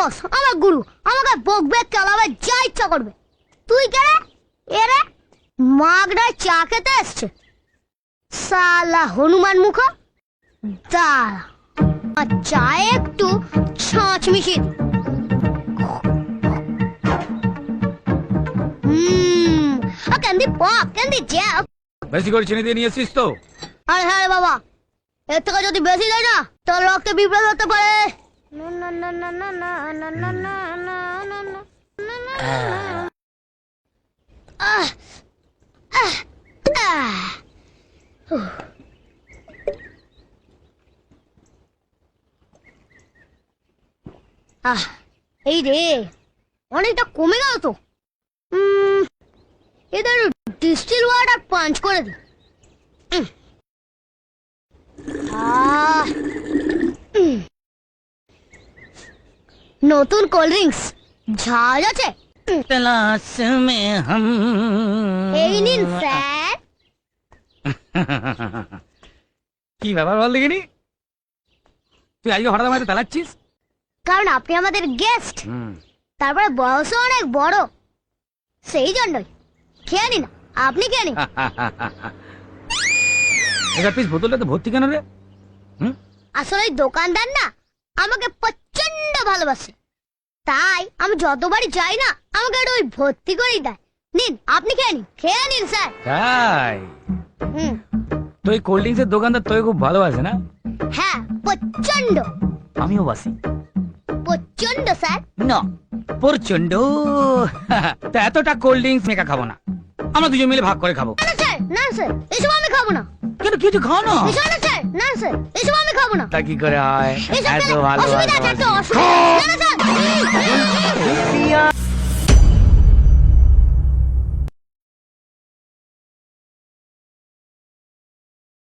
বস, আমার গুরু, আমাকে বকবে, চালাবে, যা ইচ্ছা করবে। তুই কে রে? এরে মাগনায় চা খেতে এসছে সালা হনুমান মুখ। দাঁড়া, চায়ে একটু ছাঁচ মিশিয়ে দি। Candy pop, candy jam. বেশি করে চিনি দিয়ে নিয়ে এসছিস তো? আরে হ্যাঁ রে বাবা, এর থেকে যদি বেশি দেয় না তাহলে রক্তে বিপ্লব হতে পারে। এই রে, অনেকটা কমে গেল তো। এদের ডিস্টিল ওয়াটার পাঞ্চ করে দি। নতুন কোল্ড ড্রিঙ্কস ঝাঁজ আছে? तलाश में हम এই নিন স্যার। কি ব্যাপার বল দেখিনি, তুই আজকে হঠাৎ আমাকে তালাচ্ছিস? কারণ আপনি আমাদের গেস্ট, তারপরে বয়সও অনেক বড়, সেই জন্যই। খেয়ে নিন, আপনি খেয়ে নিন। এবার পিস বোতলটা তো ভর্তি কেন রে? আসলে এই দোকানদার না আমাকে প্রচন্ড ভালোবাসে, তাই আমি যতবারই যাই না আমাকে একটু ওই ভর্তি করেই দেয়। নিন, আপনি খেয়ে নিন, খেয়ে নিন স্যার। তাই তো এই কোল্ড ড্রিঙ্কসের দোকানদার তোকে খুব ভালোবাসে না? হ্যাঁ, প্রচন্ড। আমিও বাসি। প্রচন্ড স্যার। না, প্রচন্ড। তা এতটা কোল্ড ড্রিঙ্কস মেকা খাবো না, আমরা দুজন মিলে ভাগ করে খাবো। না স্যার, না স্যার, এসব আমি খাবো না। কেন, কিছু খাও না? এসব না স্যার, না স্যার, এসব আমি খাবো না। তা কি করে হয়? এসব এত খেলে ভালো অসুবিধা আছে, একটা অসুবিধা আছে। না, না, স্যার।